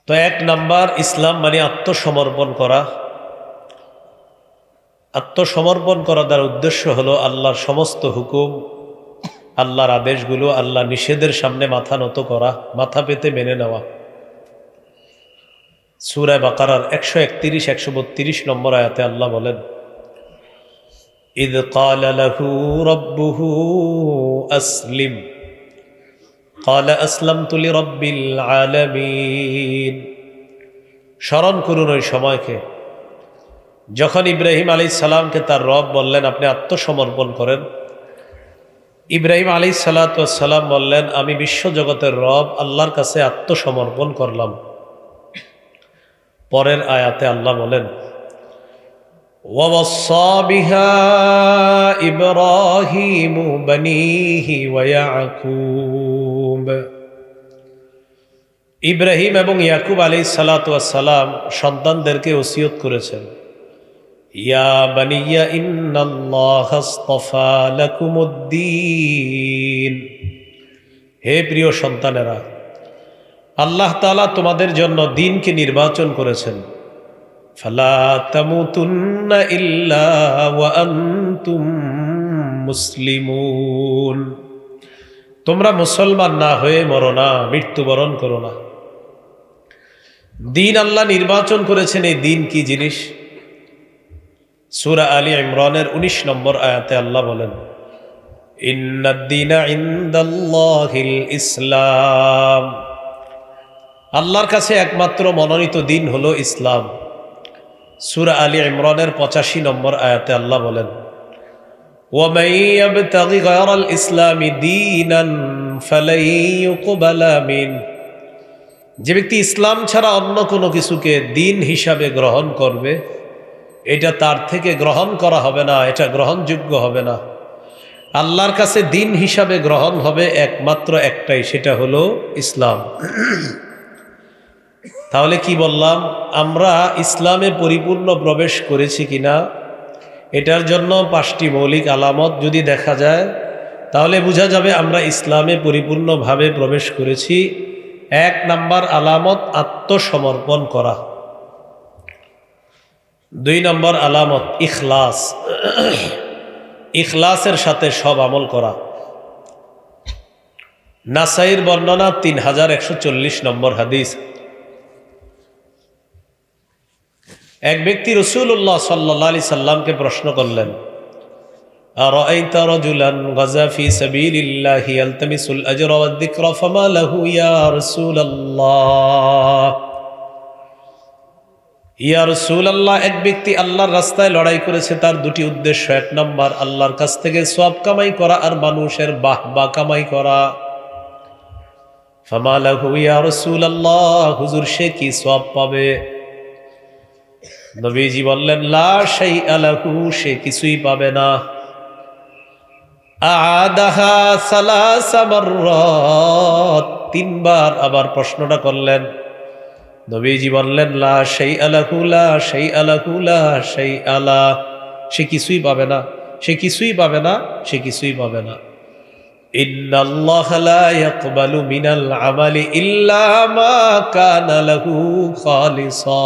তো এক নাম্বার ইসলাম মানে আত্মসমর্পণ করা। আত্মসমর্পণ করা দ্বারা উদ্দেশ্য হলো আল্লাহর সমস্ত হুকুম, আল্লাহর আদেশগুলো, আল্লাহ নিষেধের সামনে মাথা নত করা, মাথা পেতে মেনে নেওয়া। সূরা বাকারার 131-132 নম্বর আয়াতে আল্লাহ বলেন, ইদ ক্বালা লাহু রাব্বুহু আসলিম ক্বালা আসলামতু লিরাব্বিল আলামিন। স্মরণ করুন ওই সময়কে যখন ইব্রাহিম আলাইহিস সালামকে তার রব বললেন আপনি আত্মসমর্পণ করেন। ইব্রাহিম আলাইহিস সালাতু ওয়াস সালাম বললেন আমি বিশ্বজগতের রব আল্লাহর কাছে আত্মসমর্পণ করলাম। পরের আয়াতে আল্লাহ বলেন, ওয়াওয়াসসা বিহা ইব্রাহিমু বানিহি ওয়া ইয়াকুব। ইব্রাহিম এবং ইয়াকুব আলাইহিস সালাতু ওয়াস সালাম সন্তানদেরকে ওসিয়ত করেছেন, ইয়া বানিয়া ইন্নাল্লাহা আসতাফা লাকুমুদ্দীন। হে প্রিয় সন্তানেরা, আল্লাহ তাআলা তোমাদের জন্য দ্বীনকে নির্বাচন করেছেন। ফালা তামুতুন্না ইল্লা ওয়া আনতুম মুসলিমুন। তোমরা মুসলমান না হয়ে মরো না, মৃত্যুবরণ করো না। দ্বীন আল্লাহ নির্বাচন করেছেন। এই দ্বীন কি জিনিস? সূরা আলী ইমরানের 19 নম্বর আয়াতে আল্লাহ বলেন, ইন্নাদ-দীনা ইনদাল্লাহিল ইসলাম। আল্লাহর কাছে একমাত্র মনোনীত দিন হলো ইসলাম। সূরা আলী ইমরানের 85 নম্বর আয়াতে আল্লাহ বলেন, ওয়ামান ইয়াবতাগি গায়রাল ইসলামি দীনান ফালাই ইউকবালা মিন। যে ব্যক্তি ইসলাম ছাড়া অন্য কোনো কিছুকে দিন হিসাবে গ্রহণ করবে, এটা তার থেকে গ্রহণ করা হবে না, এটা গ্রহণযোগ্য হবে না। আল্লাহর কাছে দিন হিসাবে গ্রহণ হবে একমাত্র একটাই, সেটা হলো ইসলাম। তাহলে কি বললাম? আমরা ইসলামে পরিপূর্ণ প্রবেশ করেছি কিনা এটার জন্য 5টি মৌলিক আলামত যদি দেখা যায় তাহলে বোঝা যাবে আমরা ইসলামে পরিপূর্ণভাবে প্রবেশ করেছি। 1 নাম্বার আলামত আত্মসমর্পণ করা। 2 নম্বর আলামত ইখলাস, ইখলাসের সাথে সব আমল করা। নাসাইর বর্ণনা 3140 নম্বর হাদিস। এক ব্যক্তি রাসূলুল্লাহ সাল্লাল্লাহু আলাইহি সাল্লামকে প্রশ্ন করলেন, আরাআইতা রাজুলান গাজা ফি সাবিলিল্লাহি ইয়ালতামিসুল আজরা ওয়াদ যিকরা ফামা লাহু ইয়া রাসূলুল্লাহ। ইয়া রাসূলুল্লাহ, এক ব্যক্তি আল্লাহর রাস্তায় লড়াই করেছে, তার 2টি উদ্দেশ্য। 1 নম্বর আল্লাহর কাছ থেকে সওয়াব কামাই করা আর মানুষের বাহবা কামাই করা। ফামা লাহু ইয়া রাসূলুল্লাহ, হুজুর সে কি সওয়াব পাবে? নবীজি বললেন, লা শাইআ লাহু, সে কিছুই পাবে না। আ'আদাহা সালাসা মাররাত, 3 বার আবার প্রশ্নটা করলেন। নবীজি বললেন, লা শাইআ লাহু, লা শাইআ লাহু, লা শাইআ লা, সে কিছুই পাবে না, সে কিছুই পাবে না, সে কিছুই পাবে না। ইন্নাল্লাহা লা ইয়াকবালু মিনাল আমালি ইল্লা মা কানা লাহু খালিসা।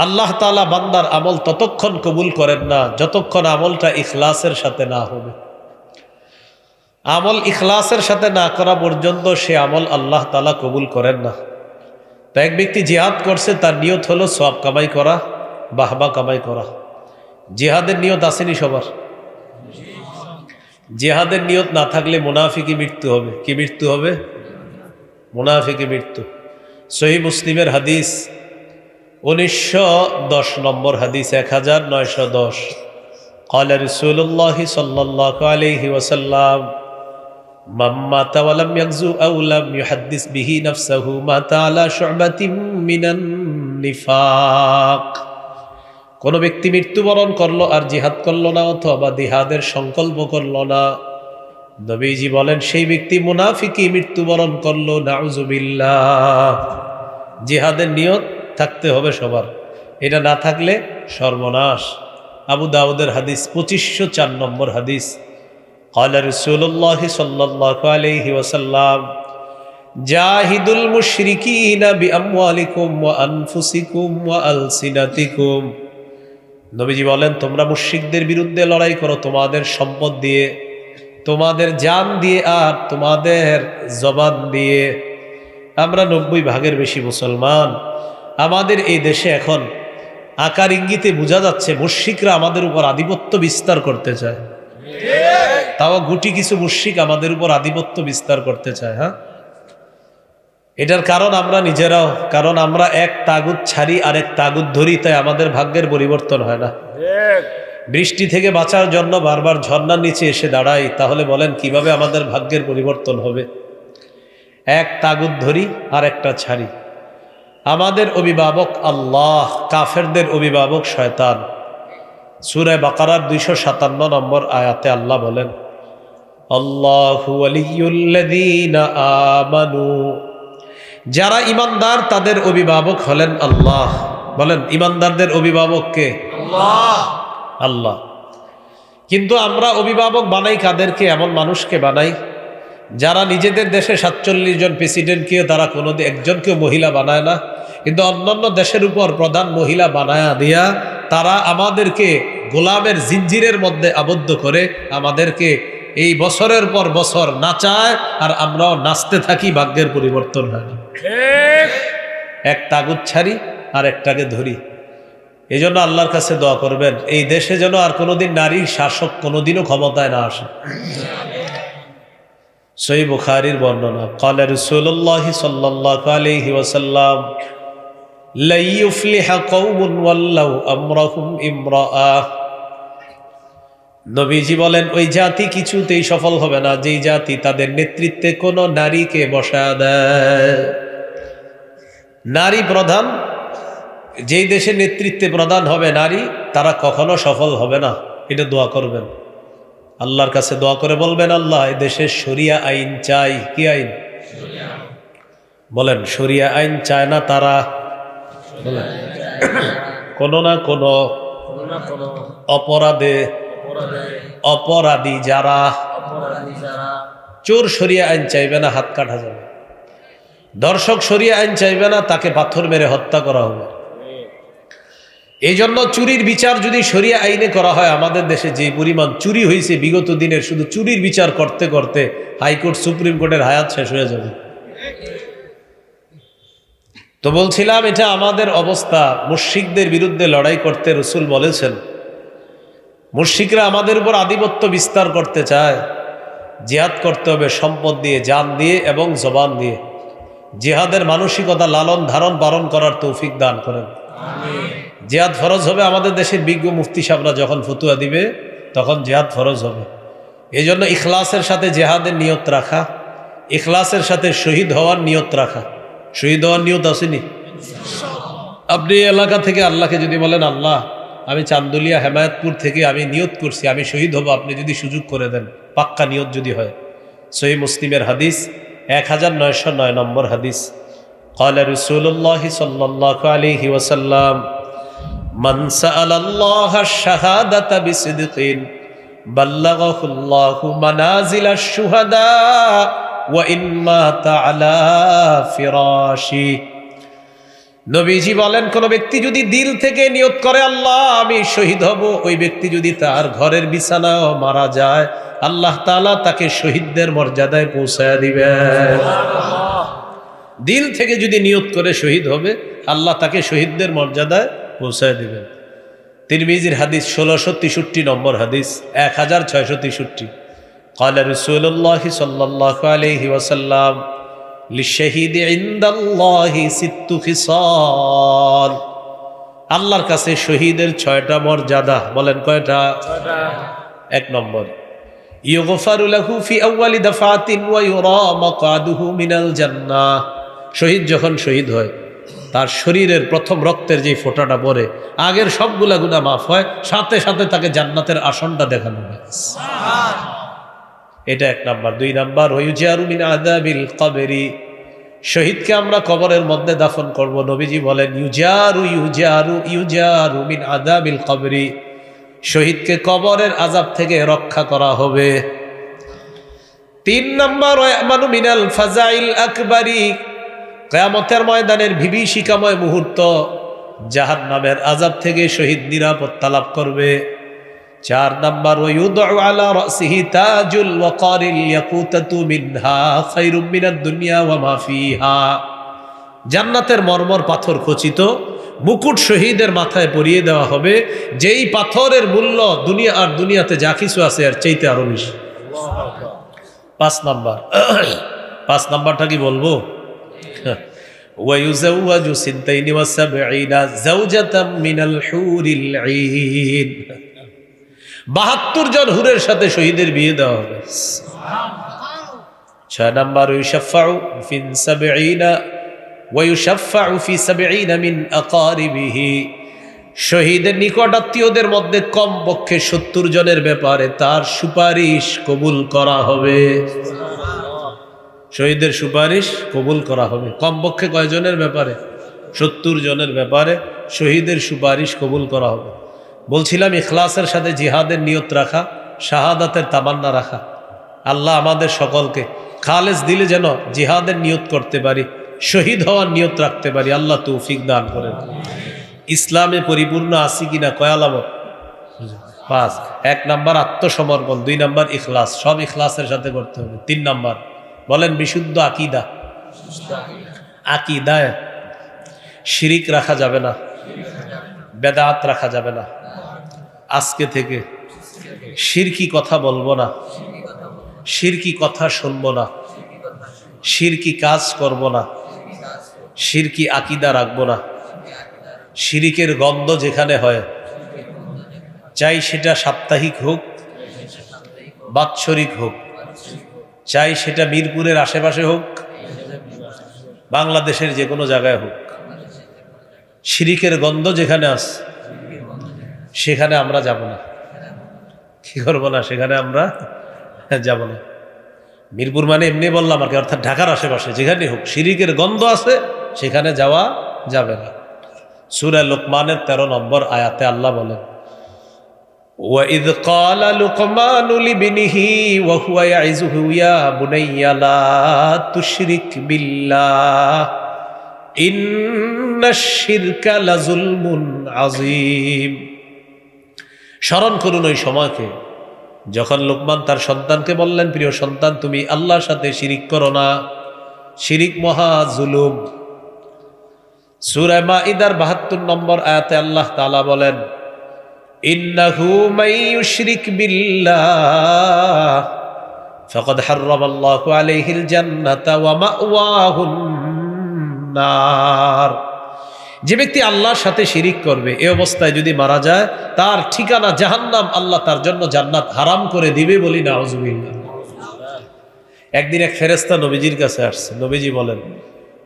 আল্লাহ তাআলা বান্দার আমল ততক্ষণ কবুল করেন না যতক্ষণ আমলটা ইখলাসের সাথে না হবে। আমল ইখলাসের সাথে না করা পর্যন্ত সে আমল আল্লাহ তাআলা কবুল করেন না। তো এক ব্যক্তি জিহাদ করছে, তার নিয়ত হলো সওয়াব কামাই করা, বাহবা কামাই করা। জিহাদের নিয়ত আসেনি সবার? জিহাদের নিয়ত না থাকলে মুনাফিকি মৃত্যু হবে। কি মৃত্যু হবে? মুনাফিকি মৃত্যু। সহিহ মুসলিমের হাদিস 1910 নম্বর হাদিস, 1910। ক্বালা রাসূলুল্লাহ সাল্লাল্লাহু আলাইহি ওয়াসাল্লাম, মান মাতা ওয়া লাম ইয়াগজু আও লাম ইউহাদ্দিস বিহি নাফসাহু মাতা আলা শু'বাতিন মিনান নিফাক। কোন ব্যক্তি মৃত্যুবরণ করলো আর জিহাদ করলো না অথবা জিহাদের সংকল্প করলো না, নবীজি বলেন সেই ব্যক্তি মুনাফিকি মৃত্যুবরণ করলো। নাউযুবিল্লাহ। জিহাদের নিয়ত থাকতে হবে সবার, এটা না থাকলে সর্বনাশ। আবু দাউদের হাদিস 2504 নম্বর হাদিস। ক্বালা রাসূলুল্লাহ সাল্লাল্লাহু আলাইহি ওয়াসাল্লাম, জাহিদুল মুশরিকিনা বিআমওয়ালিকুম ওয়া আনফুসিকুম ওয়া আলসিনাতিকুম। নবীজি বলেন, তোমরা মুশরিকদের বিরুদ্ধে লড়াই করো তোমাদের সম্পদ দিয়ে, তোমাদের জান দিয়ে, আর তোমাদের জবান দিয়ে। আমরা 90% বেশি মুসলমান। আমাদের এই দেশে এখন আকার ইঙ্গিতে বোঝা যাচ্ছে মুশরিকরা আমাদের উপর আধিপত্য বিস্তার করতে চায়। তাও গুটি কিছু মুশরিক আমাদের উপর আধিপত্য বিস্তার করতে চায়। হ্যাঁ, এটার কারণ আমরা নিজেরাও, কারণ আমরা এক তাগুত ছাড়ি আর এক তাগুত ধরি, তাই আমাদের ভাগ্যের পরিবর্তন হয় না। বৃষ্টি থেকে বাঁচার জন্য বারবার ঝর্ণার নিচে এসে দাঁড়াই, তাহলে বলেন কিভাবে আমাদের ভাগ্যের পরিবর্তন হবে? এক তাগুত ধরি আর একটা ছাড়ি। আমাদের অভিভাবক আল্লাহ, কাফেরদের অভিভাবক শয়তান। সূরা বাকারার 257 নম্বর আয়াতে আল্লাহ বলেন, আল্লাহু ওয়ালিয়ুল্লাযীনা আমানু, যারা ইমানদার তাদের অভিভাবক হলেন আল্লাহ। বলেন, ইমানদারদের অভিভাবক কে? আল্লাহ। আল্লাহ। কিন্তু আমরা অভিভাবক বানাই কাদেরকে? এমন মানুষকে বানাই যারা নিজেদের দেশে 47 জন প্রেসিডেন্টকে তারা কোনো একজনকেও মহিলা বানায় না, কিন্তু অন্যান্য দেশের উপর প্রধান মহিলা বানায়া দিয়া তারা আমাদেরকে গোলামের জিঞ্জিরের মধ্যে আবদ্ধ করে আমাদেরকে এই বছরের পর বছর নাচায়, আর আমরাও নাচতে থাকি, ভাগ্যের পরিবর্তন হয় না। এক তাগুত ছাড়ি আর একটাকে ধরি। এই জন্য আল্লাহর কাছে দোয়া করবেন, এই দেশে যেন আর কোনোদিন নারী শাসক কোনোদিনও ক্ষমতায় না আসে। সহিহ বুখারীর বর্ণনা, ক্বালা রাসূলুল্লাহ সাল্লাল্লাহু আলাইহি ওয়াসাল্লাম, লা ইউফলিহা কওমুন ওয়াল্লাউ আমরাহুম ইমরাআ। নবীজি বলেন, ওই জাতি কিছুতেই সফল হবে না যেই জাতি তাদের নেতৃত্বে কোনো নারীকে বসায় দেয়। নারী প্রধান যেই দেশে নেতৃত্বে প্রধান হবে নারী, তারা কখনো সফল হবে না। এটা দোয়া করবেন, আল্লাহর কাছে দোয়া করে বলবেন, আল্লাহ এই দেশে শরিয়া আইন চাই। কি আইন? বলেন, শরিয়া আইন চায় না তারা? কোনো না কোনো অপরাধে অপরাধী যারা, চোর শরিয়া আইন চাইবে না, হাত কাটা যাবে। দর্শক শরিয়া আইন চাইবে না, তাকে পাথর মেরে হত্যা করা হবে। এই জন্য চুরির বিচার যদি শরিয়া আইনে করা হয়, আমাদের দেশে যে পরিমাণ চুরি হয়েছে বিগত দিনের, শুধু চুরির বিচার করতে করতে হাইকোর্ট সুপ্রিম কোর্টের হায়াত শেষ হয়ে যাবে। তো বলছিলাম, এটা আমাদের অবস্থা। মুশরিকদের বিরুদ্ধে লড়াই করতে রাসূল বলেছেন, মুশরিকরা আমাদের উপর আধিপত্য বিস্তার করতে চায়, জিহাদ করতে হবে সম্পদ দিয়ে, জান দিয়ে এবং জবান দিয়ে। জিহাদের মানসিকতা লালন ধারণ পালন করার তৌফিক দান করেন। জিহাদ ফরজ হবে। আমাদের দেশের বিজ্ঞ মুফতি সাহেবরা যখন ফতুয়া দিবে তখন জিহাদ ফরজ হবে। এই জন্য ইখলাসের সাথে জিহাদের নিয়ত রাখা, ইখলাসের সাথে শহীদ হওয়ার নিয়ত রাখা। শহীদ হওয়ার নিয়ত আসেনি? আপনি এলাকা থেকে আল্লাহকে যদি বলেন, আল্লাহ আমি চান্দুলিয়া হেমায়তপুর থেকে আমি নিয়ত করছি আমি শহীদ হব, আপনি যদি সুযোগ করে দেন, পাক্কা নিয়ত যদি হয়। সহিহ মুসলিমের হাদিস 1909 নম্বর হাদিস, ক্বালা রাসূলুল্লাহ সাল্লাল্লাহু আলাইহি ওয়াসাল্লাম, মান সাআলাল্লাহা আশ-শাহাদাতা বিসিদকিন বাল্লাগাহুল্লাহু মানাজিলাশ শুহাদা ওয়া ইন মাতা আলা ফিরাশি। নবীজি বলেন, কোন ব্যক্তি যদি দিল থেকে নিয়ত করে আল্লাহ আমি শহীদ হব, ওই ব্যক্তি যদি তার ঘরের বিছানায় মারা যায়, আল্লাহ তাআলা তাকে শহীদদের মর্যাদায় পৌঁছায় দিবেন। দিল থেকে যদি নিয়ত করে শহীদ হবে, আল্লাহ তাকে শহীদদের মর্যাদায় পৌঁছায় দিবেন। তিরমিজির হাদিস 1663 নম্বর হাদিস, 1663। ক্বালা রাসূলুল্লাহ সাল্লাল্লাহু আলাইহি ওয়াসাল্লাম, লিশহীদি ইনদাল্লাহি সিত্তু খিসাল। আল্লাহর কাছে শহীদের 6টা মর্যাদা। বলেন কয়টা? 6টা। 1 নম্বর, ইউগফারু লাহু ফি আউয়ালি দাফাতিন ওয়া ইউরা মাকআদুহু মিনাল জান্নাহ। শহীদ যখন শহীদ হয়, তার শরীরের প্রথম রক্তের যে ফোঁটাটা পড়ে, আগের সবগুলা গুনাহ মাফ হয়, সাথে সাথে তাকে জান্নাতের আসনটা দেখানো হয়। এটা 1 নাম্বার। 2 নাম্বার, ওয়ায়ুজারু মিন আযাবিল কবরি। শহীদকে আমরা কবরের মধ্যে দাফন করব। নবীজি বলেন, ইউজারু ইউজারু ইউজারু মিন আযাবিল কবরি। শহীদকে কবরের আযাব থেকে রক্ষা করা হবে। 3 নম্বর ওয়া'মানু মিনাল ফাজাইল আকবারি, কিয়ামতের ময়দানের বিভীষিকাময় মুহূর্ত, জাহান্নামের আযাব থেকে শহীদ নিরাপত্তা লাভ করবে। 4 নম্বর ওয়ায়ুদউ আলা রাসিহি তাজুল ওয়াকারিল ইয়াকুতাতু মিনহা খায়রুম মিনাদ দুনিয়া ওয়া মা ফিহা, জান্নাতের মরমর পাথর খচিত মুকুট শহীদের মাথায় পরিয়ে দেওয়া হবে, যেই পাথরের মূল্য দুনিয়া আর দুনিয়াতে যা কিছু আছে আর চাইতে আরো বেশি। 5 নাম্বারটা কি বলবো? ওয়ায়ুযাওয়াজু সিনতাইনি ওয়া সাবঈনা যাওজাতাম মিনাল হুরিল ঈন, 72 জন হুরের সাথে শহীদের বিয়ে দেওয়া হবে। 6 নাম্বার ইউশাফাউ ফি 70 মিন আকারিবিহি, শহীদের নিকট আত্মীয়দের মধ্যে কমপক্ষে 70 জনের ব্যাপারে তার সুপারিশ কবুল করা হবে। শহীদের সুপারিশ কবুল করা হবে। কমপক্ষে কয়জনের ব্যাপারে? 70 জনের ব্যাপারে শহীদের সুপারিশ কবুল করা হবে। বলছিলাম ইখলাসের সাথে জিহাদের নিয়ত রাখা, শাহাদাতের তামান্না রাখা। আল্লাহ আমাদের সকলকে খালেস দিলে যেন জিহাদের নিয়ত করতে পারি, শহীদ হওয়ার নিয়ত রাখতে পারি। আল্লাহ তৌফিক দান করেন। ইসলামে পরিপূর্ণ আছি কিনা কয় আলামত? 5। 1 নাম্বার আত্মসমর্পণ, 2 নাম্বার ইখলাস, সব ইখলাসের সাথে করতে হবে। 3 নাম্বার বলেন বিশুদ্ধ আকীদা। আকীদায় শিরিক রাখা যাবে না, বেদাত রাখা যাবে না। আজকে থেকে শিরকি কথা বলবো না, শিরকি কথা শুনবো না, শিরকি কাজ করব না, শিরকি আকীদা রাখবো না। শিরিকের গন্ধ যেখানে হয়, চাই সেটা সাপ্তাহিক হোক, বাৎসরিক হোক, চাই সেটা মিরপুরের আশেপাশে হোক, বাংলাদেশের যে কোনো জায়গায় হোক, শিরিকের গন্ধ যেখানে আছে সেখানে আমরা যাব না। কি করবো না? সেখানে আমরা যাব না। মিরপুর মানে এমনি বললাম আর কি, অর্থাৎ ঢাকার আশেপাশে যেখানে হোক শিরিকের গন্ধ আছে সেখানে যাওয়া যাবে না। সূরা লুকমানের 13 নম্বর আয়াতে আল্লাহ বলেন, وَإِذْ قَالَ لُقْمَانُ لِابْنِهِ وَهُوَ يَعِظُهُ يَا بُنَيَّ لَا تُشْرِكْ بِاللَّهِ إِنَّ الشِّرْكَ لَظُلْمٌ عَظِيمٌ। স্মরণ করুন ওই সময়কে যখন লুকমান তার সন্তানকে বললেন, প্রিয় সন্তান, তুমি আল্লাহর সাথে শিরিক করো না, শিরিক মহা জুলুম। সূরা মাইদার 72 নম্বর আয়াতে আল্লাহ তাআলা বলেন, ইন্নাহু মান ইউশরিক বিল্লাহ ফাকাদ হারামাল্লাহু আলাইহিল জান্নাতা ওয়া মাওয়াহুন নার। যে ব্যক্তি আল্লাহর সাথে শিরিক করবে, এই অবস্থায় যদি মারা যায় তার ঠিকানা জাহান্নাম, আল্লাহ তার জন্য জান্নাত হারাম করে দিবে। বলি নাউজুবিল্লাহ। একদিন এক ফেরেশতা নবীজির কাছে আসছে। নবীজি বলেন,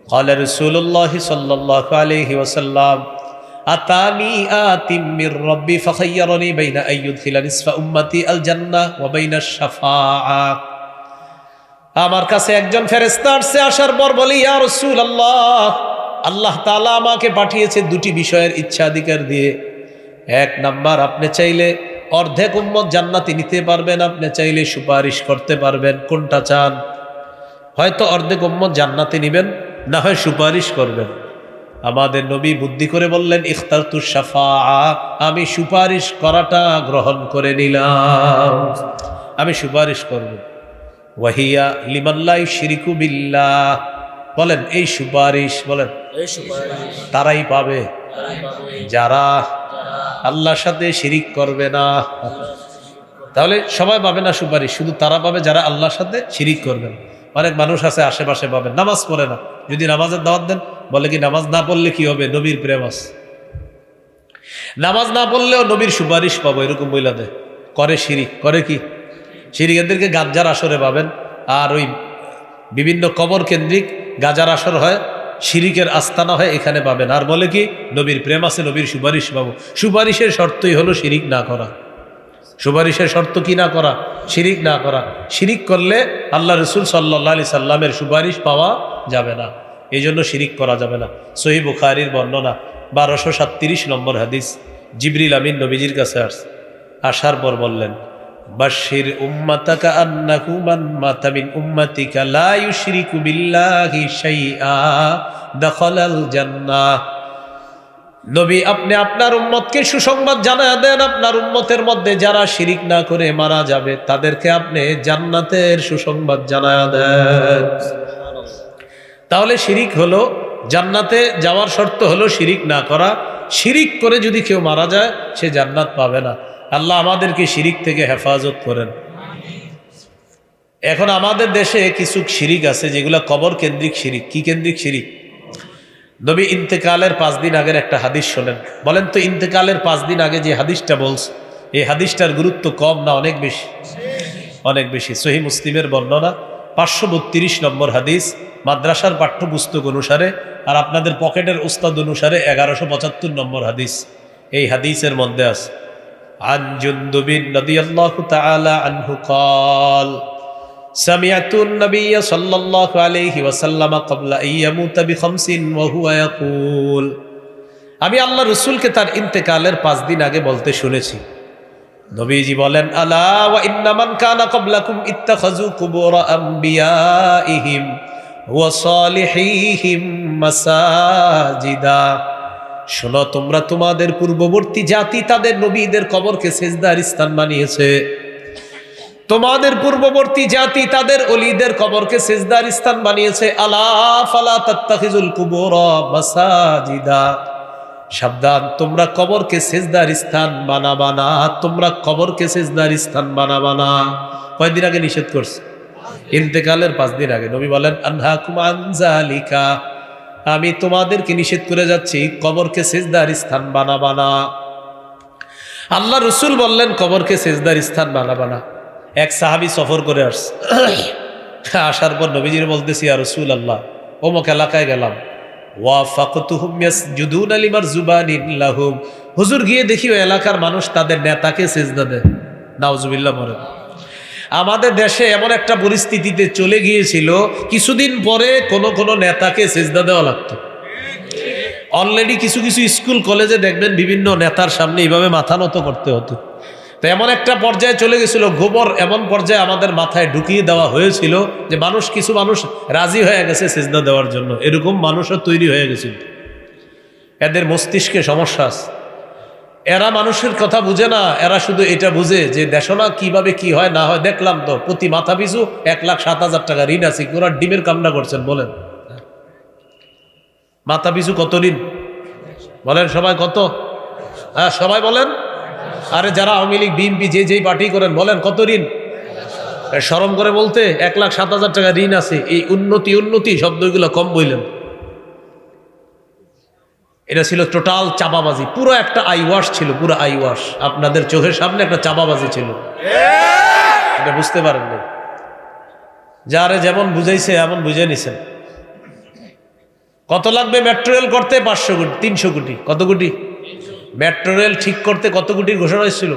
ক্বালা রাসূলুল্লাহ সাল্লাল্লাহু আলাইহি ওয়াসাল্লাম, আতানি আতিম মির রাব্বি ফাখায়্যারানি বাইনা আইয়ুদখিলা নিসফা উম্মতি আল জান্নাহ ওয়া বাইনা শাফাআ। আমার কাছে একজন ফেরেশতা আসছে, আসার পর বলি, ইয়া রাসূলুল্লাহ, আল্লাহ তাআলা আমাকে পাঠিয়েছে 2টি বিষয়ের ইচ্ছাধিকার দিয়ে। 1 নাম্বার, আপনি চাইলে অর্ধেক উম্মত জান্নাতে নিতে পারবেন, আপনি চাইলে সুপারিশ করতে পারবেন। কোনটা চান? হয়তো অর্ধেক উম্মত জান্নাতে নিবেন, না হয় সুপারিশ করবেন। আমাদের নবী বুদ্ধি করে বললেন, ইখতারতু শাফাআ, আমি সুপারিশ করাটা গ্রহণ করে নিলাম, আমি সুপারিশ করব। ওয়াহিয়া লিমান লা ইউশরিকু বিল্লাহ, বলেন এই সুপারিশ, বলেন তারাই পাবে যারা আল্লাহর সাথে শিরিক করবে না। তাহলে সবাই পাবে না সুপারিশ, শুধু তারা পাবে যারা আল্লাহর সাথে শিরিক করবে না। অনেক মানুষ আছে আশেপাশে পাবেন, নামাজ পড়ে না, যদি নামাজের দাওয়াত দেন বলে কি নামাজ না পড়লে কি হবে, নবীর প্রেম আছে, নামাজ না পড়লেও নবীর সুপারিশ পাবো, এরকম বইলা দেয়। করে শিরিক, করে কি শিরিক, এদেরকে গাঁজার আসরে পাবেন। আর ওই বিভিন্ন কবর কেন্দ্রিক গাজার আসর হয়, শিরিকের আস্তানা হয়, এখানে পাবেন। আর বলে কি নবীর প্রেম আছে, নবীর সুপারিশ পাবো। সুপারিশের শর্তই হলো শিরিক না করা। সুপারিশের শর্ত কি না করা? শিরিক না করা। শিরিক করলে আল্লাহ রসুল সাল্লাল্লাহু আলাইহি সাল্লামের সুপারিশ পাওয়া যাবে না, এই জন্য শিরিক করা যাবে না। সহিহ বুখারীর বর্ণনা 1237 নম্বর হাদিস। জিবরিল আমিন নবীজির কাছে আসার পর বললেন, বাশশির উম্মাতাকা আন্নাহু মান মাতা মিন উম্মাতিকা লা ইউশরিকু বিল্লাহি শাইআ দাখালাল জান্নাহ। নবী আপনি আপনার উম্মতকে সুসংবাদ জানায়া দেন, আপনার উম্মতের মধ্যে যারা শিরিক না করে মারা যাবে তাদেরকে আপনি জান্নাতের সুসংবাদ জানায়া দেন। তাহলে শিরিক হলো জান্নাতে যাওয়ার শর্ত হলো শিরিক না করা। শিরিক করে যদি কেউ মারা যায় সে জান্নাত পাবে না। আল্লাহ আমাদেরকে শিরিক থেকে হেফাজত করেন। এখন আমাদের দেশে কিছু শিরিক আছে যেগুলো কবর কেন্দ্রিক শিরিক। কি কেন্দ্রিক শিরিক? নবী ইন্তেকালের 5 দিন আগের একটা হাদিস শোনেন। বলেন তো ইন্তেকালের 5 দিন আগে যে হাদিসটা বলছে এই হাদিসটার গুরুত্ব কম না অনেক বেশি? অনেক বেশি। সহিহ মুসলিমের বর্ণনা 532 নম্বর হাদিস, মাদ্রাসার পাঠ্যপুস্তক অনুসারে আর আপনাদের পকেটের উস্তাদ অনুসারে 1175 নম্বর হাদিস। এই হাদিসের মধ্যে আছে আন জুনদুবিন রাদিয়াল্লাহু তাআলা আনহু قال سمعت النبي صلى الله عليه وسلم قبل أن يموت ب5 وهو يقول আমি আল্লাহ রাসূলকে তার ইন্তেকালের 5 দিন আগে বলতে শুনেছি। নবীজি বলেন আলা ওয়া ইন্না মান কানা ক্বাবলাকুম ইত্তাখাযু কুবুর আমবিয়াইহিম ওয়া সালিহিহিম মাসাজিদা। শোনো, তোমরা তোমাদের পূর্ববর্তী জাতি তাদের নবীদের কবরকে সিজদার স্থান বানিয়েছে। তোমাদের পূর্ববর্তী জাতি তাদের ওলিদের কবরকে সিজদার স্থান বানিয়েছে। আলা ফালা তাত্তাখিজুল কুবুর মাসাজিদা। সাবধান, তোমরা কবরকে সিজদার স্থান বানাবা না। তোমরা কবরকে সিজদার স্থান বানাবা না। কয়দিন আগে নিষেধ করছে? ইন্তেকালের 5 দিন আগে। নবী বলেন আনহাকুম আন যালিকা, আমি তোমাদেরকে নিষেধ করে যাচ্ছি কবরকে সিজদার স্থান বানাবা না। আল্লাহ রাসূল বললেন কবরকে সিজদার স্থান বানাবা না। এক সাহাবী সফর করে আসছে, আসার পর নবীজির বলতেছি ইয়া রাসূলুল্লাহ অমুক এলাকায় গেলাম, ওয়াফাকতুহুম ইয়াসজুদুনা লিমারজুবানিন লাহুম, হুজুর গিয়ে দেখি ওই এলাকার মানুষ তাদের নেতাকে সিজদা দেয়। নাউজুবিল্লাহ। মরে আমাদের দেশে এমন একটা পরিস্থিতিতে চলে গিয়েছিল কিছুদিন পরে কোন নেতাকে সিজদা দেওয়া লাগতো। অলরেডি কিছু কিছু স্কুল কলেজে দেখবেন বিভিন্ন নেতার সামনে এইভাবে মাথা নত করতে হতো। তো এমন একটা পর্যায়ে চলে গেছিল, গোবর এমন পর্যায়ে আমাদের মাথায় ঢুকিয়ে দেওয়া হয়েছিল যে কিছু মানুষ রাজি হয়ে গেছে সিজদা দেওয়ার জন্য। এরকম মানুষও তৈরি হয়ে গেছিল। এদের মস্তিষ্কে সমস্যা আছে। এরা মানুষের কথা বুঝে না, এরা শুধু এটা বুঝে যে দেশনা কিভাবে কি হয় না হয়। দেখলাম তো প্রতি মাথা পিছু 1,07,000 টাকা ঋণ আছে। ওরা ডিমের কামনা করছেন বলেন, মাথা পিছু কত ঋণ বলেন? সবাই কত? হ্যাঁ সবাই বলেন। আরে যারা আওয়ামী লীগ বিএনপি যেই পার্টি করেন বলেন কত ঋণ? শরম করে বলতে 1,07,000 টাকা ঋণ আছে। এই উন্নতি শব্দগুলো কম বললেন। এটা ছিল টোটাল চাপাবাজি, পুরো একটা আইওয়াশ ছিল, পুরো আইওয়াশ। আপনাদের চোখের সামনে একটা চাপাবাজি ছিল, এটা বুঝতে পারেন না। যারে যেমন বুঝাইছে এমন বুঝে নিছেন। কত লাগবে মেট্রো রেল করতে? 500 কোটি, 300 কোটি। কত কোটি? মেট্রো রেল ঠিক করতে কত কোটির ঘোষণা হয়েছিল?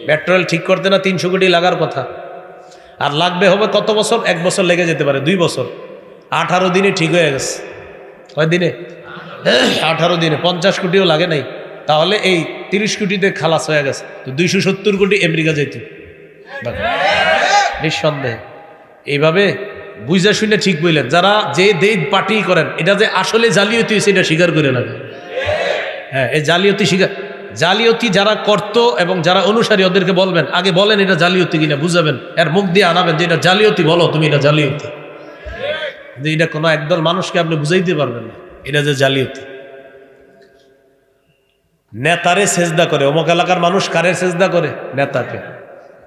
মেট্রো রেল ঠিক করতে না 300 কোটি লাগার কথা। আর লাগবে হবে কত বছর? 1 বছর লেগে যেতে পারে, 2 বছর। 18 দিনে ঠিক হয়ে গেছে। কয় দিনে? 18 দিনে। 50 কোটিও লাগে নাই। তাহলে এই 30 কোটিতে খালাস হয়ে গেছে। তো 270 কোটি আমেরিকা যেত নিঃসন্দেহে। এইভাবে বুঝা শুনে ঠিক বললেন। যারা যে পার্টি করেন এটা যে আসলে জালিয়াতি হয়েছে এটা স্বীকার করে লাগে। হ্যাঁ, এই জালিয়াতি যারা করতো এবং যারা অনুসারী ওদেরকে বলবেন, আগে বলেন এটা জালিয়াতি কিনা, বুঝাবেন, এর মুখ দিয়ে আনাবেন যে এটা জালিয়াতি, বলো তুমি এটা জালিয়াতি। এটা কোনো একদল মানুষকে আপনি বুঝাইতে পারবেন না এটা যে জালিয়াতি। নেতারে সেজদা করে। অমুক এলাকার মানুষ কারে সেজদা করে? নেতাকে।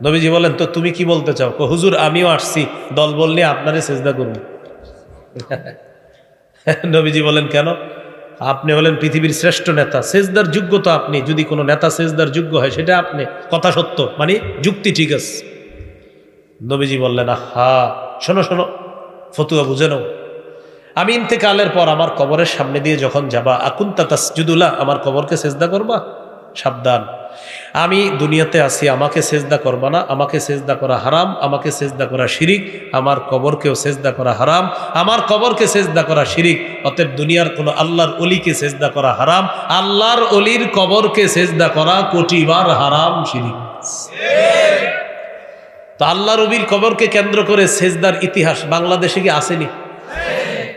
নবীজি বলেন তো তুমি কি বলতে চাও? হুজুর আমিও আসছি দলবল নিয়ে আপনারে সেজদা করব। নবীজি বলেন কেন? আপনি হলেন পৃথিবীর শ্রেষ্ঠ নেতা, সেজদার যোগ্য তো আপনি। যদি কোনো নেতা সেজদার যোগ্য হয় সেটা আপনি, কথা সত্য, মানে যুক্তি ঠিক আছে। নবীজি বললেন আহা শোনো ফতুয়া বুঝে নাও। আমি ইন্তেকালের পর আমার কবরের সামনে দিয়ে যখন যাবা, আকুনতা তাসজুদুলা, আমার কবরকে সেজদা করবা? সাবধান, আমি দুনিয়াতে আছি, আমাকে সেজদা করবা না। আমাকে সেজদা করা হারাম, আমাকে সেজদা করা শিরিক। আমার কবরকেও সেজদা করা হারাম, আমার কবরকে সেজদা করা শিরিক। অতএব দুনিয়ার কোনো আল্লাহর অলিকে সেজদা করা হারাম, আল্লাহর অলির কবরকে সেজদা করা কোটিবার হারাম, শিরিক। তো আল্লাহ নবীর কবরকে কেন্দ্র করে সেজদার ইতিহাস বাংলাদেশে কি আসেনি?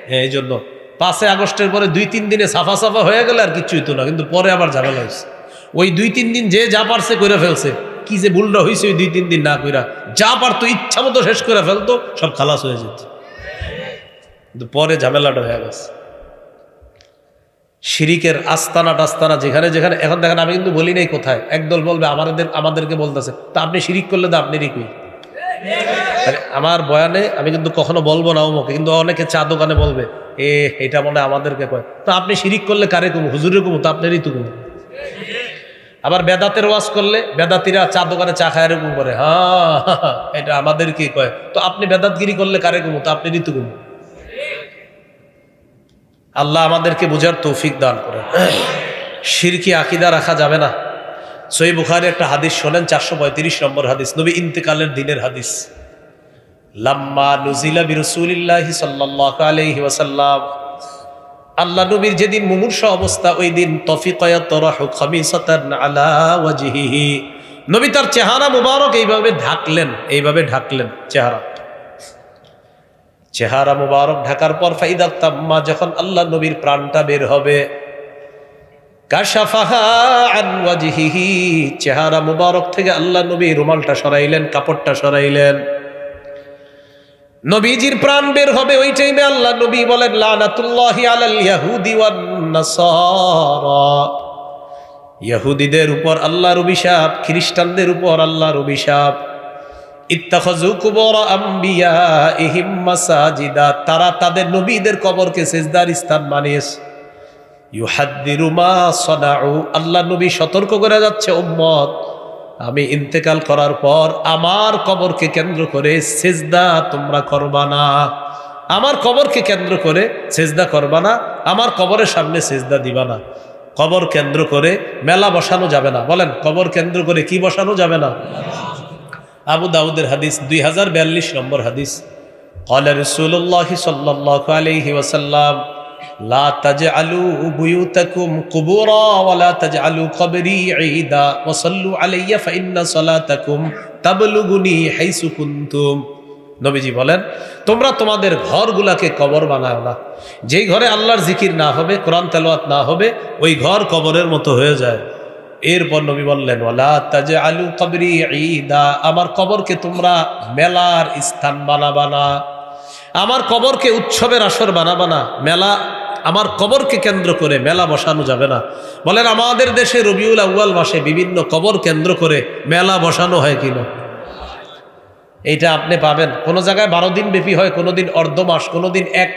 হ্যাঁ, এই জন্য 5 আগস্টের পরে 2-3 দিনে সাফা সাফা হয়ে গেলে আর কিচ্ছু হইতো না, কিন্তু পরে আবার ঝামেলা হয়েছে। ওই 2-3 দিন যে যা পারছে করে ফেলছে, কি যে ভুলটা হয়েছে ওই 2-3 দিন না কইরা যা পারতো ইচ্ছা মতো শেষ করে ফেলতো, সব খালাস হয়ে যেত, কিন্তু পরে ঝামেলাটা হয়ে গেছে। শিরিকের আস্তানা টাস্তানা যেখানে যেখানে এখন দেখেন, আমি কিন্তু বলি নাই কোথায়, একদল বলবে আমাদেরকে বলতেছে, তা আপনি শিরিক করলে তো আপনি কই। আমার বয়ানে আমি কিন্তু কখনো বলবো না ওমকে, কিন্তু অনেকে চা দোকানে বলবে এটা মনে হয় আমাদেরকে কয়, তো আপনি শিরিক করলে কারে কমু? হুজুরে কমু, তো আপনারই তো কমু। আবার বেদাতের ওয়াজ করলে বেদাতিরা চা দোকানে চা খায় এরকম করে, হ্যাঁ এটা আমাদেরকে কয়, তো আপনি বেদাতগিরি করলে কারে কমু? তো আপনারই তো কমু। আল্লাহ আমাদেরকে বুঝার তৌফিক দান করেন। শিরকি আকিদা রাখা যাবে না। সহিহ বুখারী একটা হাদিস শোনেন, 435 নম্বর হাদিস, নবী ইন্তেকালের দিনের হাদিস। লাম্মা নুজিলা বিরাসূলিল্লাহি সাল্লাল্লাহু আলাইহি ওয়াসাল্লাম, আল্লাহ নবীর যেদিন মুমূর্ষু অবস্থা, ওই দিন তফিকা ইয়াতরাহু খামিসাতান আলা ওয়াজহিহি, নবী তার চেহারা মুবারক এইভাবে ঢাকলেন চেহারা মুবারক ঢাকার পর ফাইদা তাম্মা, যখন আল্লাহ নবীর প্রাণটা বের হবে, কাশাফাহা আন ওয়াজহিহি, চেহারা মুবারক থেকে আল্লাহ নবী রুমালটা সরাইলেন, কাপড়টা সরাইলেন। নবীজির প্রাণ বের হবে ওই টাইমে আল্লাহ নবী বলেন, লানাতুল্লাহি আলাল ইয়াহুদি ওয়ান নাসারা, ইহুদিদের উপর আল্লাহর অভিশাপ, খ্রিস্টানদের উপর আল্লাহর অভিশাপ। ইত্তাখাযু কুবুর আমবিয়াইহিম মাসাজিদা, তারা তাদের নবীদের কবরকে সিজদার স্থান বানিয়েছে। ইউহাদ্দিরু মা সানাউ, আল্লাহ নবী সতর্ক করে যাচ্ছে, উম্মত আমি ইন্তেকাল করার পর আমার কবরকে কেন্দ্র করে সিজদা তোমরা করবা না, আমার কবরকে কেন্দ্র করে সিজদা করবা না, আমার কবরের সামনে সিজদা দিবা না। কবর কেন্দ্র করে মেলা বসানো যাবে না। বলেন, কবর কেন্দ্র করে কি বসানো যাবে না? আবু দাউদের হাদিস, 2042 নম্বর হাদিস। ক্বালা রাসূলুল্লাহি সাল্লাল্লাহু আলাইহি ওয়াসাল্লাম, লা তাজআলু বুয়ুতাকুম কুবুরা ওয়া লা তাজআলু কবরি ঈদা ওয়া সাল্লু আলাইয়া ফা ইন্না সালাতাকুম তাবলুগুনি হাইসু কুনতুম। নবীজি বলেন, তোমরা তোমাদের ঘরগুলাকে কবর বানাও না। যেই ঘরে আল্লাহর জিকির না হবে, কোরআন তেলাওয়াত না হবে, ওই ঘর কবরের মতো হয়ে যায়। এরপর নবী বললেন, ওয়ালা তাজআলু কবরি ঈদা, আমার কবরকে তোমরা মেলার স্থান বানাবা না, আমার কবরকে উৎসবের আসর বানাবা না। মেলা, আমার কবরকে কেন্দ্র করে মেলা বসানো যাবে না। বলেন, আমাদের দেশে রবিউল আউয়াল মাসে বিভিন্ন কবর কেন্দ্র করে মেলা বসানো হয় কিনা? এইটা আপনি পাবেন। কোনো জায়গায় 12 দিন ব্যাপী হয়, কোনো দিন অর্ধ মাস,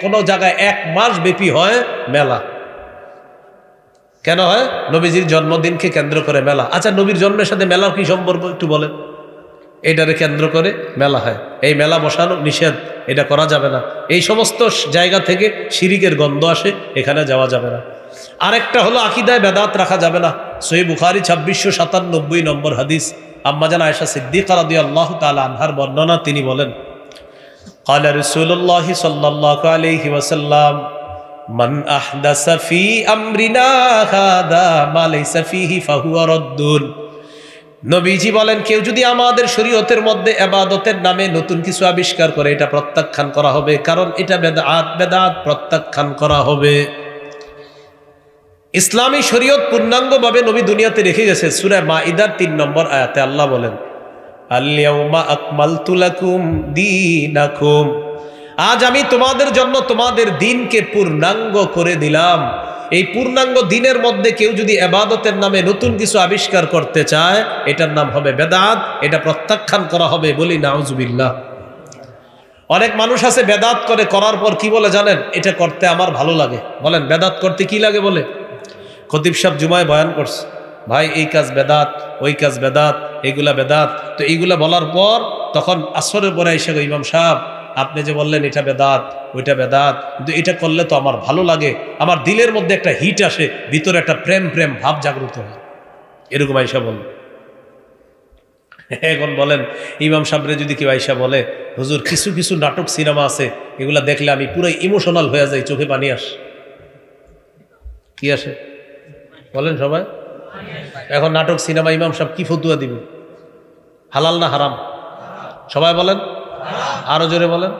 কোনো জায়গায় 1 মাস ব্যাপী হয় মেলা। কেন হয়? নবীজির জন্মদিনকে কেন্দ্র করে মেলা। আচ্ছা, নবীর জন্মের সাথে মেলার কি সম্পর্ক একটু বলেন? এটারে কেন্দ্র করে মেলা হয়, এই মেলা বসানো নিষেধ, এটা করা যাবে না। এই সমস্ত জায়গা থেকে শিরিকের গন্ধ আসে, এখানে যাওয়া যাবে না। আরেকটা হলো আকীদায় বেদাত রাখা যাবে না। সহিহ বুখারী 2697 নম্বর হাদিস, আম্মাজান আয়েশা সিদ্দিকা রাদিয়াল্লাহু তাআলা আনহার বর্ণনা, তিনি বলেন, ক্বালা রাসূলুল্লাহি সাল্লাল্লাহু আলাইহি ওয়াসাল্লাম, মান আহদাসা ফি আমরিনা হাদা মা লাইসা ফিহি ফাহুয়া রাদ্দুন। নবীজি বলেন, কেউ যদি আমাদের শরীয়তের মধ্যে ইবাদতের নামে নতুন কিছু আবিষ্কার করে, এটা প্রত্যাখ্যান করা হবে, কারণ এটা বেদাত প্রত্যাখ্যান করা হবে। ইসলামী শরীয়ত পূর্ণাঙ্গভাবে নবী দুনিয়াতে রেখে গেছে। সূরা মাইদার 3 নম্বর আয়াতে আল্লাহ বলেন, আল ইয়াউমা আকমালতু লাকুম দীনাকুম, আজ আমি তোমাদের জন্য তোমাদের দিনকে পূর্ণাঙ্গ করে দিলাম। এই পূর্ণাঙ্গ দিনের মধ্যে কেউ যদি ইবাদতের নামে নতুন কিছু আবিষ্কার করতে চায়, এটার নাম হবে বেদাত, এটা প্রত্যাখ্যান করা হবে। বলি নাউজুবিল্লাহ। অনেক মানুষ আছে বেদাত করে, করার পর কি বলে জানেন? এটা করতে আমার ভালো লাগে। বলেন, বেদাত করতে কি লাগে বলে? খতিব সাহেব জুমায় বয়ান করছে, ভাই এই কাজ বেদাত, ওই কাজ বেদাত, এইগুলা বেদাত। তো এইগুলা বলার পর তখন আসরের পরে এসে, ইমাম সাহেব আপনি যে বললেন এটা বেদাত, ওইটা বেদাত, কিন্তু এটা করলে তো আমার ভালো লাগে, আমার দিলের মধ্যে একটা হিট আসে, ভিতরে একটা প্রেম ভাব জাগ্রত হয়, এরকম আয়েশা বল। এখন বলেন, ইমাম সাহেবরে যদি কেউ আয়েশা বলে, হুজুর কিছু কিছু নাটক সিনেমা আছে, এগুলা দেখলে আমি পুরো ইমোশনাল হয়ে যাই, চোখে পানি আসে। কি আসে বলেন সবাই? এখন নাটক সিনেমা ইমাম সাহেব কি ফতুয়া দিবে? হালাল না হারাম? সবাই বলেন, আরো জোরে বলেন।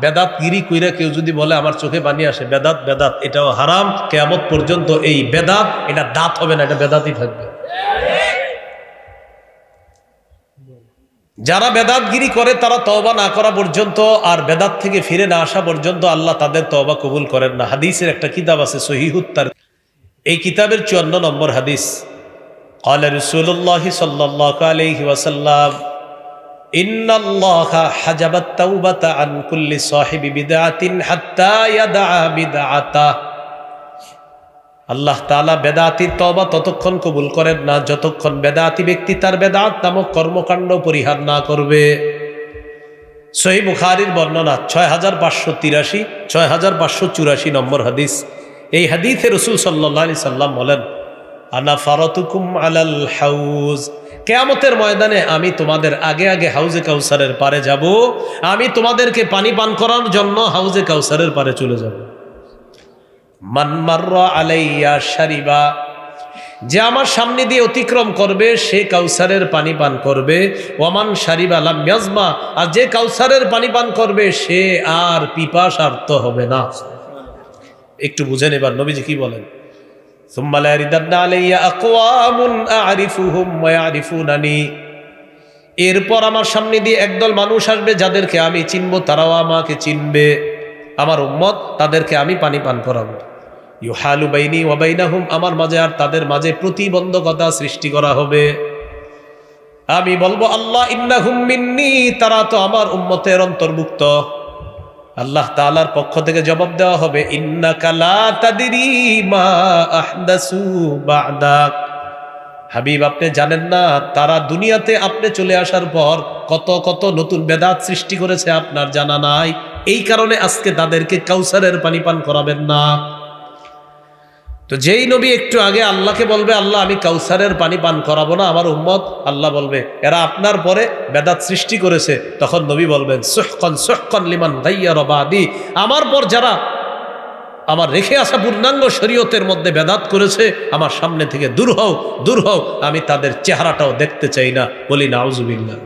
বেদাত গিরি কইরা কেউ যদি বলে আমার চোখে পানি আসে, বেদাত বেদাত, এটাও হারাম। কিয়ামত পর্যন্ত এই বেদাত, এটা দাঁত হবে না, এটা বেদাতই থাকবে। যারা বেদাতগিরি করে তারা তওবা না করা পর্যন্ত আর বেদাত থেকে ফিরে না আসা পর্যন্ত আল্লাহ তাদের তওবা কবুল করেন না। হাদিসের একটা কিতাব আছে সহিহুত তারগীব, এই কিতাবের 54 নম্বর হাদিস, قال رسول الله صلى الله عليه وسلم إن الله حجب التوبة عن كل صاحب بدعة حتى يدع بدعته। আল্লাহ তাআলা বেদাতির তওবা ততক্ষণ কবুল করেন না যতক্ষণ বেদাতি ব্যক্তি তার বেদাত নামক কর্মকাণ্ড পরিহার না করবে। সহিহ বুখারীর বর্ণনা 6583, 6584 নম্বর হাদিস। এই হাদিসে রাসূল সাল্লাল্লাহু আলাইহি সাল্লাম বলেন, আনা ফারাতুকুম আলাল হাউজ, কিয়ামতের ময়দানে আমি তোমাদের আগে আগে হাউজে কাউসারের পারে যাব, আমি তোমাদেরকে পানি পান করার জন্য হাউজে কাউসারের পারে চলে যাব। মান মাররা আলাইয়া শারিবা, যে আমার সামনে দিয়ে অতিক্রম করবে সে কাউসারের পানি পান করবে। ওয়ামান শারিবা লাম ইয়াজমা, আর যে কাউসারের পানি পান করবে সে আর পিপাসার্ত হবে না। একটু বুঝেন এবার নবীজি কি বলেন, সুম্মা লা ইয়ারিদান্না আলাইয়া আকওয়ামুন আ'রিফুহুম ওয়া ইয়ারিফুনানি, এরপর আমার সামনে দিয়ে একদল মানুষ আসবে যাদেরকে আমি চিনব, তারাও আমাকে চিনবে। আমার উম্মত, তাদেরকে আমি পানি পান করাবো। ইউহালু বাইনি ওয়া বাইনাহুম, আমার মাঝে আর তাদের মাঝে প্রতিবন্ধকতা সৃষ্টি করা হবে। আমি বলবো আল্লাহ ইন্নাহুম মিন্নি, তারা তো আমার উম্মতের অন্তর্ভুক্ত। আল্লাহ তাআলার পক্ষ থেকে জবাব দেওয়া হবে, ইন্নাকা লা তাদরি মা আহদাসু বা'দাক, হাবিব আপনি জানেন না তারা দুনিয়াতে আপনি চলে আসার পর কত কত নতুন বেদাত সৃষ্টি করেছে, আপনার জানা নাই। এই কারণে আজকে তাদেরকে কাউসারের পানি পান করাবেন না। তো যেই নবী একটু আগে আল্লাহকে বলবে আল্লাহ আমি কাউসারের পানি পান করাবো না আমার উম্মত, আল্লাহ বলবে এরা আপনার পরে বেদাত সৃষ্টি করেছে, তখন নবী বলবেন সুহকান সুহকান লিমান গায়্যারা বাদি, আমার পর যারা আমার রেখে আসা পূর্ণাঙ্গ শরীয়তের মধ্যে বেদাত করেছে, আমার সামনে থেকে দূর হও, দূর হও, আমি তাদের চেহারাটাও দেখতে চাই না। বলি নাউজুবিল্লাহ।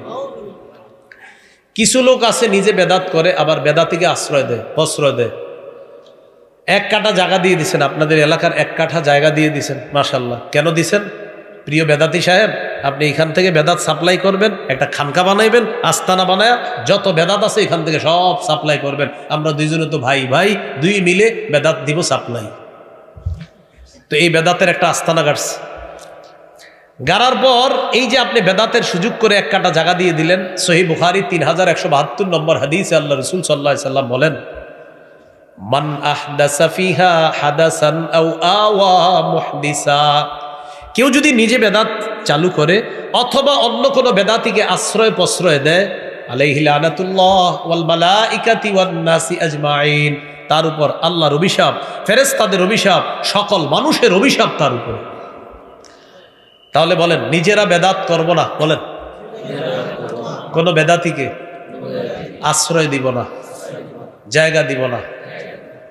কিছু লোক আছে নিজে বেদাত করে আবার বেদাতিকে আশ্রয় দেয়, প্রশ্রয় দেয়। 1 কাঠা জায়গা দিয়ে দিছেন, আপনাদের এলাকার 1 কাঠা জায়গা দিয়ে দিছেন, মাশাআল্লাহ। কেন দিছেন? প্রিয় বেদাতি সাহেব, আপনি এখান থেকে বেদাত সাপ্লাই করবেন, একটা খানকা বানাইবেন, আস্তানা বানায়া যত বেদাত আছে এখান থেকে সব সাপ্লাই করবেন। আমরা দুইজনে তো ভাই ভাই, দুই মিলে বেদাত দিব সাপ্লাই। তো এই বেদাতের একটা আস্তানা গাড়ছে, গাড়ার পর এই যে আপনি বেদাতের সুযোগ করে 1 কাঠা জায়গা দিয়ে দিলেন। সহিহ বুখারী 3172 নম্বর হাদিসে আল্লাহ রাসূল সাল্লাল্লাহু আলাইহি সাল্লাম বলেন, মান আহদাসা ফিহা হাদাসান আও আওয়া মুহদিসা, কেউ যদি নিজে বেদাত চালু করে অথবা অন্য কোনো বেদাতিকে আশ্রয় প্রশ্রয় দেয়, আলাইহি লানাতুল্লাহ ওয়াল মালাইকাতি ওয়ান নাসি আজমাইন, তার উপর আল্লাহর অভিশাপ, ফেরেশতাদের অভিশাপ, সকল মানুষের অভিশাপ তার উপর। তাহলে বলেন নিজেরা বেদাত করব না, বলেন কোনো বেদাতিকে আশ্রয় দিব না, জায়গা দিব না।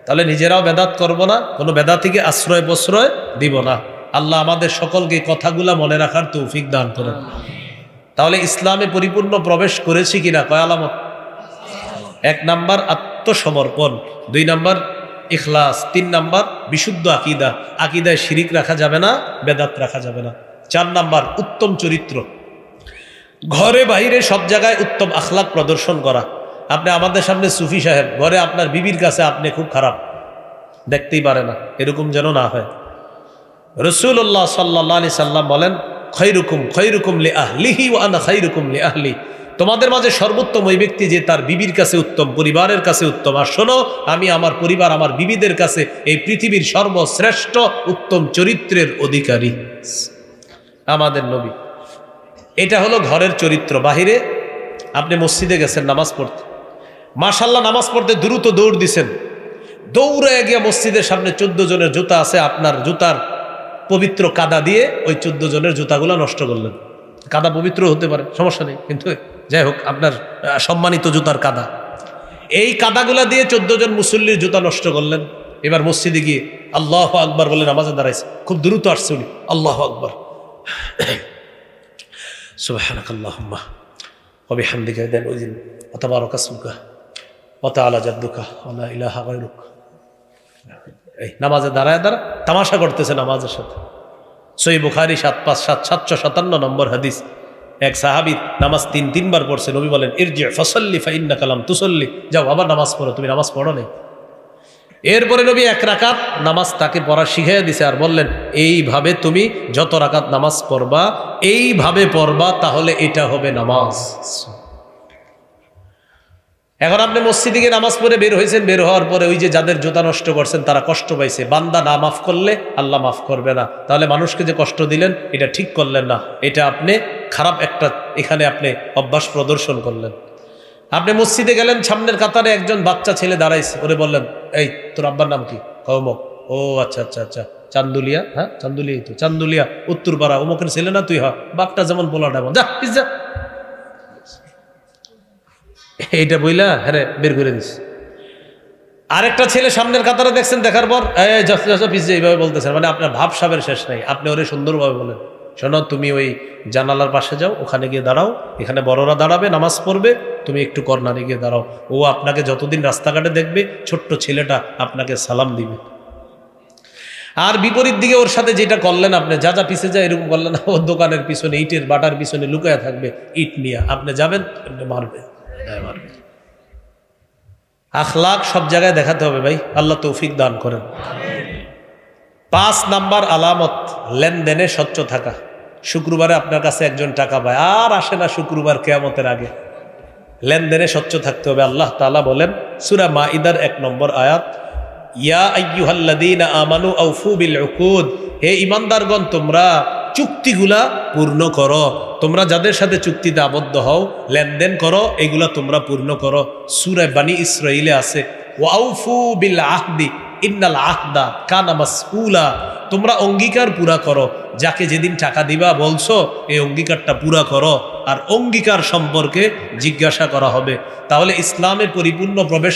তাহলে নিজেরাও বেদাত করব না, কোনো বেদাতিকে আশ্রয় প্রশ্রয় দিব না। আল্লাহ আমাদের সকলকে কথাগুলা মনে রাখার তৌফিক দান করেন। তাহলে ইসলামে পরিপূর্ণ প্রবেশ করেছি কিনা? কয় আলামত? 1 নাম্বার আত্মসমর্পণ, 2 নাম্বার ইখলাস, 3 নাম্বার বিশুদ্ধ আকীদা, আকীদায় শিরিক রাখা যাবে না, বেদাত রাখা যাবে না। 4 নাম্বার উত্তম চরিত্র, ঘরে বাইরে সব জায়গায় উত্তম আখলাক প্রদর্শন করা। আপনি আমাদের সামনে সুফি সাহেব, ঘরে আপনার বিবির কাছে আপনি খুব খারাপ, দেখতেই পারে না, এরকম যেন না হয়। রাসূলুল্লাহ সাল্লাল্লাহু আলাইহি সাল্লাম বলেন, খায়রুকুম খায়রুকুম লিআহলিহি ওয়া আনা খায়রুকুম লিআহলি, তোমাদের মাঝে সর্বোত্তম ওই ব্যক্তি যে তার বিবির কাছে উত্তম, পরিবারের কাছে উত্তম। আর শোনো, আমি আমার পরিবার, আমার বিবিদের কাছে এই পৃথিবীর সর্বশ্রেষ্ঠ উত্তম চরিত্রের অধিকারী আমাদের নবী। এটা হলো ঘরের চরিত্র। বাহিরে আপনি মসজিদে গেছেন নামাজ পড়তে, মাশাআল্লাহ নামাজ পড়তে দ্রুত দৌড় দিছেন, দৌড়ে গিয়ে মসজিদের সামনে 14 জনের জুতা আছে, আপনার জুতার পবিত্র কাদা দিয়ে ওই 14 জনের জুতাগুলো নষ্ট করলেন। কাদা পবিত্র হতে পারে, সমস্যা নেই, কিন্তু যাই হোক আপনার সম্মানিত জুতার কাদা, এই কাদাগুলা দিয়ে 14 জন মুসল্লির জুতা নষ্ট করলেন। এবার মসজিদে গিয়ে আল্লাহু আকবার বলে নামাজে দাঁড়াইছে, খুব দ্রুত আসছে উনি, আল্লাহু আকবার সুবহানাকাল্লাহুম্মা ওয়াবিহামদিকা দেন ওই দিন ওয়াতাবারাকা ইসমুকা ওয়া তাআলা জাদ্দুকা ওয়া লা ইলাহা গায়রুক। এই নামাজে দাঁড়ায় তামাশা করতেছে নামাজের সাথে। সহিহ বুখারী ৭৫৭৭ নম্বর হাদিস। এক সাহাবী নামাজ তিনবার পড়ছে, নবী বলেন ইরজি ফাসাল্লি ফাইন্নাকা লাম তুসাল্লি, যাও আবার নামাজ পড়ো, তুমি নামাজ পড়ো নাই। এরপরে নবী 1 রাকাত নামাজ তাকে পড়া শিখিয়ে দিছে আর বললেন এইভাবে তুমি যত রাকাত নামাজ পড়বা এইভাবে পড়বা, তাহলে এটা হবে নামাজ। এখন আপনি মসজিদে গিয়ে নামাজ পড়ে বের হয়েছেন, বের হওয়ার পরে ওই যে যাদের জুতা নষ্ট করছেন তারা কষ্ট পাইছে, বান্দা না মাফ করলে আল্লাহ মাফ করবে না, তাহলে মানুষকে যে কষ্ট দিলেন এটা ঠিক করলেন না, এটা আপনি খারাপ একটা এখানে আপনি অভ্যাস প্রদর্শন করলেন। আপনি মসজিদে গেলেন, সামনের কাতারে একজন বাচ্চা ছেলে দাঁড়াইছে, ওরে বললেন এই তোর আব্বার নাম কি? অমুক। ও আচ্ছা আচ্ছা আচ্ছা, চান্দুলিয়া। হ্যাঁ চান্দুলিয়াই তো, চান্দুলিয়া উত্তরপাড়া, অমুকের ছেলে না তুই? হ্যাঁ, বাপটা যেমন বলাটা যা যা, এইটা বইলা হ্যাঁ বের করে দিস। আরেকটা ছেলে সামনের কাতারে দেখছেন, দেখার পর এইভাবে বলতেছেন, মানে আপনার ভাব সাবের শেষ নাই। আপনি ওরে সুন্দরভাবে বলেন শোনো তুমি ওই জানালার পাশে যাও, ওখানে গিয়ে দাঁড়াও, এখানে বড়রা দাঁড়াবে নামাজ পড়বে, তুমি একটু কর্নারে গিয়ে দাঁড়াও, ও আপনাকে যতদিন রাস্তাঘাটে দেখবে ছোট্ট ছেলেটা আপনাকে সালাম দিবে। আর বিপরীত দিকে ওর সাথে যেটা করলেন আপনি, যা যা পিছে যায় এরকম করলেন, ওর দোকানের পিছনে ইটের বাটার পিছনে লুকায়া থাকবে, ইট নিয়ে আপনি যাবেন, মারবে মারবে। আখলাক সব জায়গায় দেখাতে হবে ভাই, আল্লাহ তৌফিক দান করেন। 5 নাম্বার আলামত লেনদেনে স্বচ্ছ থাকা। শুক্রবারে আপনার কাছে একজন টাকা পায় আর আসে না শুক্রবার কিয়ামতের আগে, লেনদেনে স্বচ্ছ থাকতে হবে। আল্লাহ তাআলা বলেন সূরা মাইদার 1 নম্বর আয়াত, ইয়া আইয়ুহাল্লাযীনা আমানু আউফু বিল উকুদ, হে ঈমানদারগণ তোমরা চুক্তিগুলা পূর্ণ করো, তোমরা যাদের সাথে চুক্তিতে আবদ্ধ হও, লেনদেন করো, এগুলা তোমরা পূর্ণ করো। সূরা বনী ইসরাঈলে আছে ওয়াউফু বিল আহদি ইন্নাল আহদা কানা মাসউলা, তোমরা অঙ্গীকার পুরা করো, যাকে যেদিন টাকা দিবা বলছো এই অঙ্গীকারটা পুরা করো, আর অঙ্গীকার সম্পর্কে জিজ্ঞাসা করা হবে। তাহলে ইসলামে পরিপূর্ণ প্রবেশ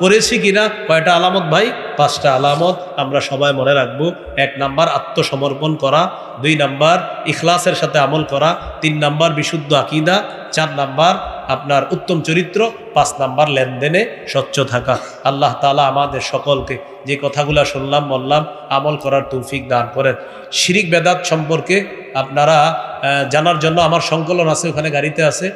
করেছি কিনা? কয়টা আলামত ভাই? 5টা আলামত আমরা সবাই মনে রাখবো। 1 নাম্বার আত্মসমর্পণ করা, 2 নাম্বার ইখলাসের সাথে আমল করা, 3 নাম্বার বিশুদ্ধ আকীদা, 4 নাম্বার আপনার উত্তম চরিত্র, 5 নাম্বার লেনদেনে স্বচ্ছ থাকা। আল্লাহ তাআলা আমাদের সকলকে যে কথাগুলো শুনলাম বললাম আমল করার তৌফিক দান করেন। শিরিক বেদাত সম্পর্কে আপনারা জানার জন্য আমার সংকলন আছে, ওখানে গাড়িতে আছে,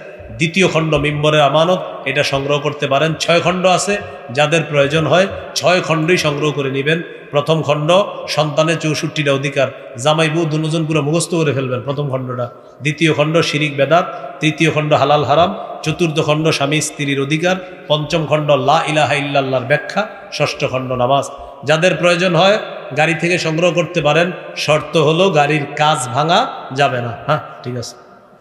2য় খণ্ড মিম্বরের আমানত, এটা সংগ্রহ করতে পারেন। 6 খণ্ড আছে, যাদের প্রয়োজন হয় 6 খণ্ডই সংগ্রহ করে নেবেন। প্রথম খণ্ড সন্তানের 64টা অধিকার, জামাই বউ দুজন পুরো মুখস্থ করে ফেলবেন প্রথম খণ্ডটা। 2য় খণ্ড শিরিক বেদাত, 3য় খণ্ড হালাল হারাম, 4র্থ খণ্ড স্বামী স্ত্রীর অধিকার, 5ম খণ্ড লা ইলাহা ইল্লাল্লাহর ব্যাখ্যা, 6ষ্ঠ খণ্ড নামাজ। যাদের প্রয়োজন হয় গাড়ি থেকে সংগ্রহ করতে পারেন, শর্ত হলো গাড়ির কাচ ভাঙা যাবে না। হ্যাঁ ঠিক আছে।